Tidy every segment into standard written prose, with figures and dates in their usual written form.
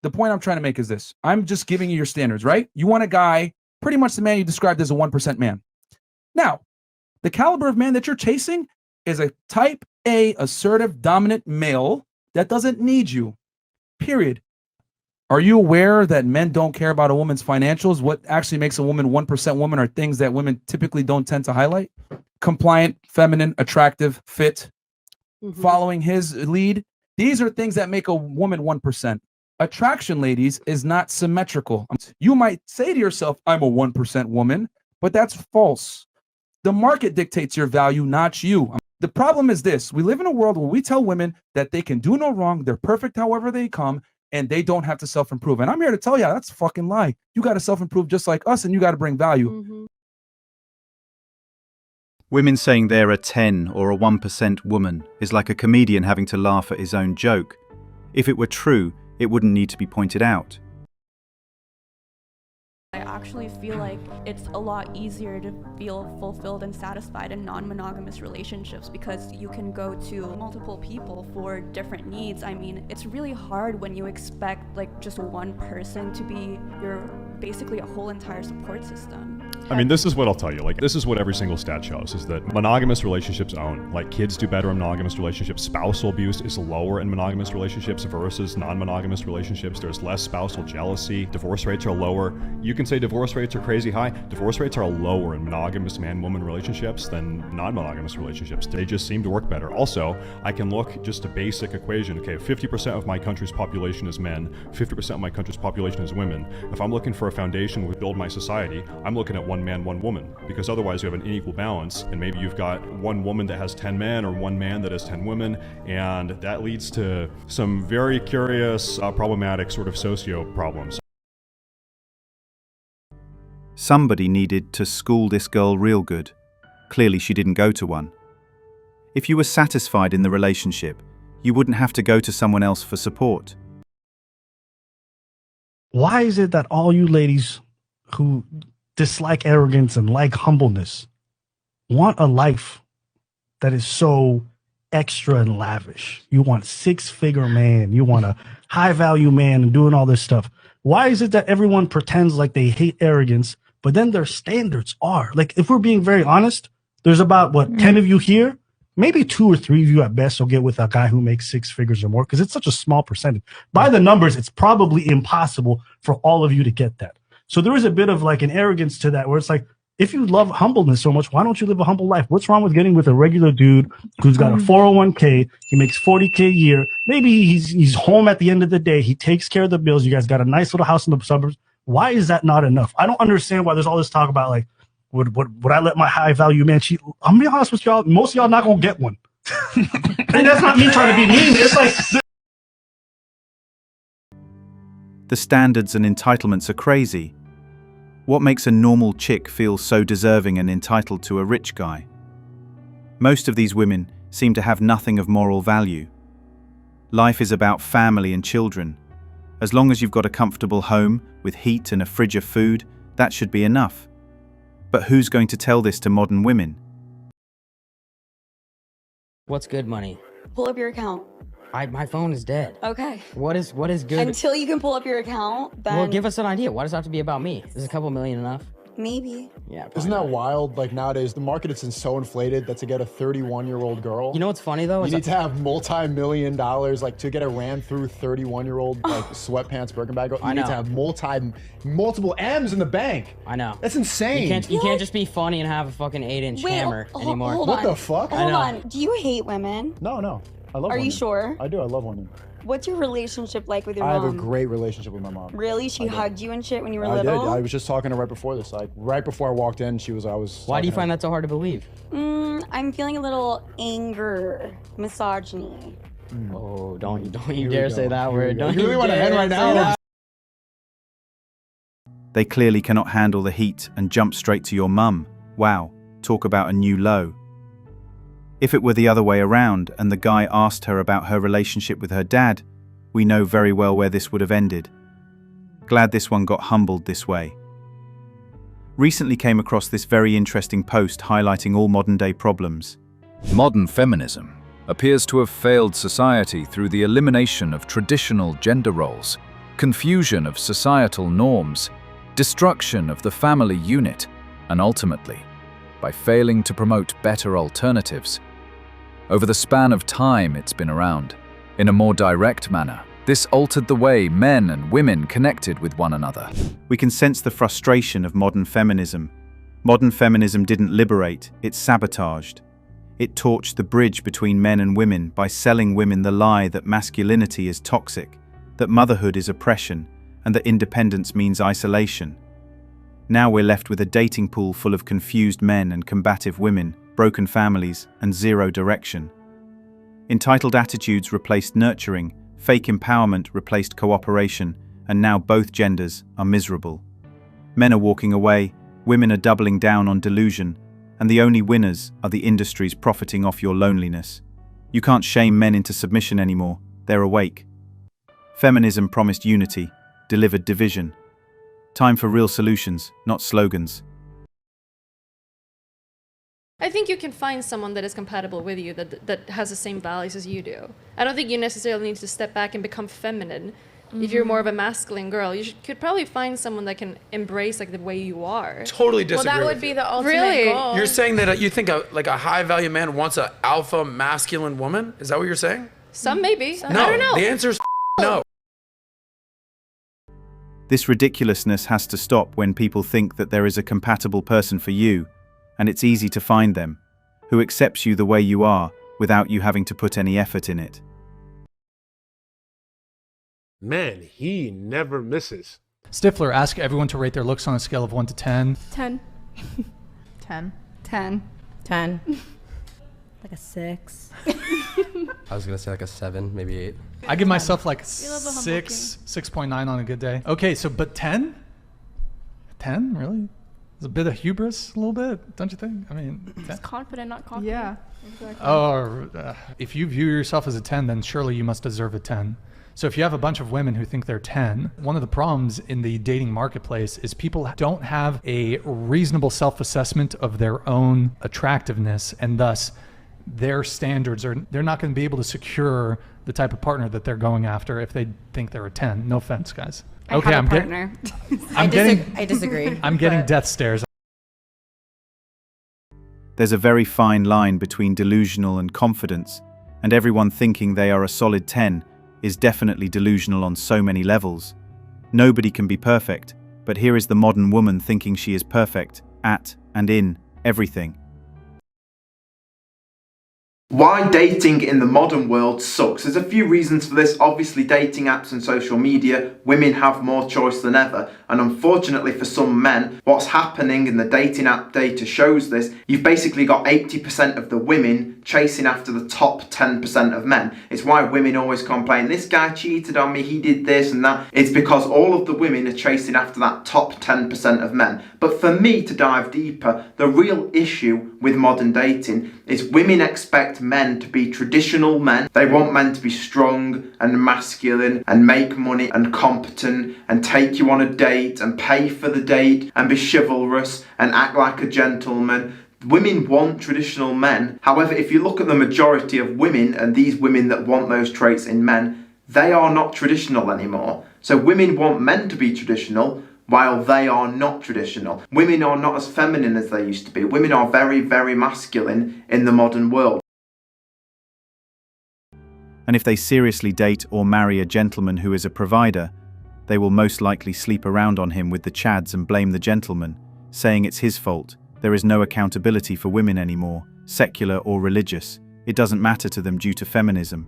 the point I'm trying to make is this. I'm just giving you your standards, right? You want a guy, pretty much the man you described as a 1% man. Now, the caliber of man that you're chasing is a type A, assertive, dominant male that doesn't need you, period. Are you aware that men don't care about a woman's financials? What actually makes a woman 1% woman are things that women typically don't tend to highlight. Compliant, feminine, attractive, fit, following his lead. These are things that make a woman 1%. Attraction, ladies, is not symmetrical. You might say to yourself, I'm a 1% woman, but that's false. The market dictates your value, not you. The problem is this. We live in a world where we tell women that they can do no wrong, they're perfect however they come, and they don't have to self-improve. And I'm here to tell you, that's a fucking lie. You got to self-improve just like us, and you got to bring value. Women saying they're a 10 or a 1% woman is like a comedian having to laugh at his own joke. If it were true, it wouldn't need to be pointed out. I actually feel like it's a lot easier to feel fulfilled and satisfied in non-monogamous relationships because you can go to multiple people for different needs. I mean, it's really hard when you expect like just one person to be your basically a whole entire support system. I mean, this is what I'll tell you. Like, this is what every single stat shows, is that monogamous relationships own. Like, kids do better in monogamous relationships. Spousal abuse is lower in monogamous relationships versus non-monogamous relationships. There's less spousal jealousy. Divorce rates are lower. You can say divorce rates are crazy high. Divorce rates are lower in monogamous man-woman relationships than non-monogamous relationships. They just seem to work better. Also, I can look just a basic equation. Okay, 50% of my country's population is men. 50% of my country's population is women. If I'm looking for a foundation to build my society, I'm looking at one man, one woman, because otherwise you have an unequal balance, and maybe you've got one woman that has 10 men or one man that has 10 women, and that leads to some very curious, problematic sort of socio problems. Somebody needed to school this girl real good. Clearly she didn't go to one. If you were satisfied in the relationship, you wouldn't have to go to someone else for support. Why is it that all you ladies who dislike arrogance and like humbleness want a life that is so extra and lavish? You want six-figure man, you want a high-value man and doing all this stuff. Why is it that everyone pretends like they hate arrogance, but then their standards are? Like, if we're being very honest, there's about, 10 of you here? Maybe 2 or 3 of you at best will get with a guy who makes 6 figures or more, because it's such a small percentage. By the numbers, it's probably impossible for all of you to get that. So there is a bit of like an arrogance to that, where it's like, if you love humbleness so much, why don't you live a humble life? What's wrong with getting with a regular dude who's got a 401k, he makes 40K a year, maybe he's home at the end of the day, he takes care of the bills, you guys got a nice little house in the suburbs. Why is that not enough? I don't understand why there's all this talk about like, would I let my high value man cheat? I'm gonna be honest with y'all, most of y'all not gonna get one. And that's not me trying to be mean. It's like The standards and entitlements are crazy. What makes a normal chick feel so deserving and entitled to a rich guy? Most of these women seem to have nothing of moral value. Life is about family and children. As long as you've got a comfortable home with heat and a fridge of food, that should be enough. But who's going to tell this to modern women? What's good money? Pull up your account. My phone is dead. Okay. What is good? Until you can pull up your account, then... Well, give us an idea. Why does it have to be about me? Is a couple million enough? Maybe. Yeah. Isn't that wild? Like nowadays, the market is so inflated that to get a 31-year-old girl, You know what's funny though? you need to have multi-million dollars. Like to get a ran through 31-year-old like sweatpants Birkin bag, you I need know. to have multiple M's in the bank. I know. That's insane. You can't just be funny and have a fucking 8-inch hammer anymore. Hold What on. the fuck? Hold on. Do you hate women? No, I love women. Are you sure? I do. I love women. What's your relationship like with your I mom? have a great relationship with my mom. Really? She hugged you and shit when you were I did. little? I was just talking to her right before this. Like right before I walked in, Why do you find that so hard to believe? I'm feeling a little anger, misogyny. Oh, don't you dare say that word. Don't You really want to dare end right say now? that. They clearly cannot handle the heat and jump straight to your mum. Wow, talk about a new low. If it were the other way around and the guy asked her about her relationship with her dad, we know very well where this would have ended. Glad this one got humbled this way. Recently came across this very interesting post highlighting all modern-day problems. Modern feminism appears to have failed society through the elimination of traditional gender roles. confusion of societal norms, destruction of the family unit, and ultimately, by failing to promote better alternatives. Over the span of time it's been around, in a more direct manner, this altered the way men and women connected with one another. We can sense the frustration of modern feminism. Modern feminism didn't liberate, it sabotaged. It torched the bridge between men and women by selling women the lie that masculinity is toxic, that motherhood is oppression, and that independence means isolation. Now we're left with a dating pool full of confused men and combative women, broken families, and zero direction. Entitled attitudes replaced nurturing, fake empowerment replaced cooperation, and now both genders are miserable. Men are walking away, women are doubling down on delusion, and the only winners are the industries profiting off your loneliness. You can't shame men into submission anymore, they're awake. Feminism promised unity, delivered division. Time for real solutions, not slogans. I think you can find someone that is compatible with you, that has the same values as you do. I don't think you necessarily need to step back and become feminine. If you're more of a masculine girl, you could probably find someone that can embrace like the way you are. Totally disagree. Well, that would with be you. the ultimate Really? goal. You're saying that you think a high value man wants an alpha masculine woman? Is that what you're saying? Some maybe. No. I don't know. The answer is no. This ridiculousness has to stop when people think that there is a compatible person for you, and it's easy to find them, who accepts you the way you are without you having to put any effort in it. Man, he never misses. Stifler, ask everyone to rate their looks on a scale of 1 to 10. 10. 10. 10. 10. Like a 6. I was gonna say like a 7, maybe 8. I give myself like We love a humble 6, 6.9 on a good day. Okay, so but 10? 10, really? It's a bit of hubris, a little bit, don't you think? I mean, 10. It's confident, not confident. Yeah, exactly. Oh, if you view yourself as a 10, then surely you must deserve a 10. So if you have a bunch of women who think they're 10, one of the problems in the dating marketplace is people don't have a reasonable self-assessment of their own attractiveness, and thus their standards they're not going to be able to secure the type of partner that they're going after if they think they're a 10. No offense, guys. Okay, I have a partner. I disagree. I'm getting death stares. There's a very fine line between delusional and confidence, and everyone thinking they are a solid 10 is definitely delusional on so many levels. Nobody can be perfect, but here is the modern woman thinking she is perfect at and in everything. Why dating in the modern world sucks. There's a few reasons for this. Obviously, dating apps and social media, women have more choice than ever. And unfortunately for some men, what's happening in the dating app data shows this. You've basically got 80% of the women chasing after the top 10% of men. It's why women always complain, this guy cheated on me, he did this and that. It's because all of the women are chasing after that top 10% of men. But for me to dive deeper, the real issue with modern dating is women expect men to be traditional men. They want men to be strong and masculine and make money and competent and take you on a date and pay for the date and be chivalrous and act like a gentleman. Women want traditional men. However, if you look at the majority of women and these women that want those traits in men, they are not traditional anymore. So women want men to be traditional while they are not traditional. Women are not as feminine as they used to be. Women are very, very masculine in the modern world. And if they seriously date or marry a gentleman who is a provider, they will most likely sleep around on him with the chads and blame the gentleman, saying it's his fault. There is no accountability for women anymore, secular or religious. It doesn't matter to them due to feminism.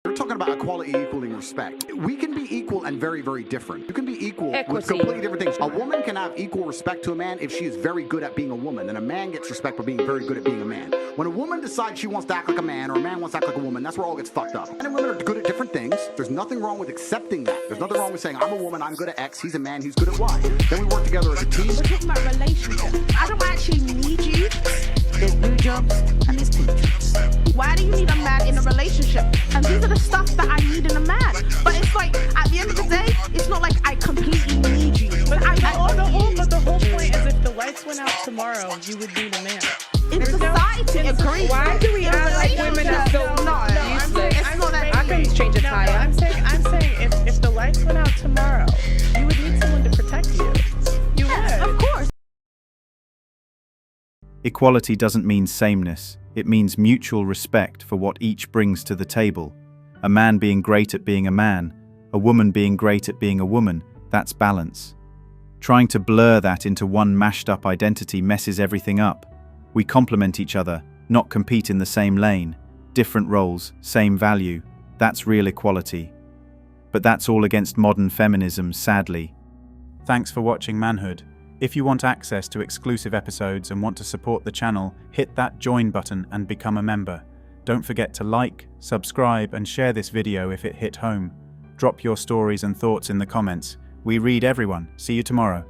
We're talking about equality equaling respect. We can be equal and very, very different. You can be equal with completely different things. A woman can have equal respect to a man if she is very good at being a woman, and a man gets respect for being very good at being a man. When a woman decides she wants to act like a man, or a man wants to act like a woman, that's where all gets fucked up. Men and women are good at different things. There's nothing wrong with accepting that. There's nothing wrong with saying, I'm a woman, I'm good at X, he's a man, he's good at Y. Then we work together as a team. We're talking about relationships. I don't actually need you. There's blue jobs and there's blue jobs. Why do you need a man in a relationship? And these are the stuff that I need in a man. But it's like, at the end of the day, it's not like I completely need you. But the whole point is if the lights went out tomorrow, you would need a man. In society, agree. Why do we act like women are so useless? I can change a tire. I'm saying Equality doesn't mean sameness. It means mutual respect for what each brings to the table. A man being great at being a man, a woman being great at being a woman, that's balance. Trying to blur that into one mashed-up identity messes everything up. We complement each other, not compete in the same lane. Different roles, same value. That's real equality. But that's all against modern feminism, sadly. Thanks for watching Manhood. If you want access to exclusive episodes and want to support the channel, hit that join button and become a member. Don't forget to like, subscribe, and share this video if it hit home. Drop your stories and thoughts in the comments. We read everyone. See you tomorrow.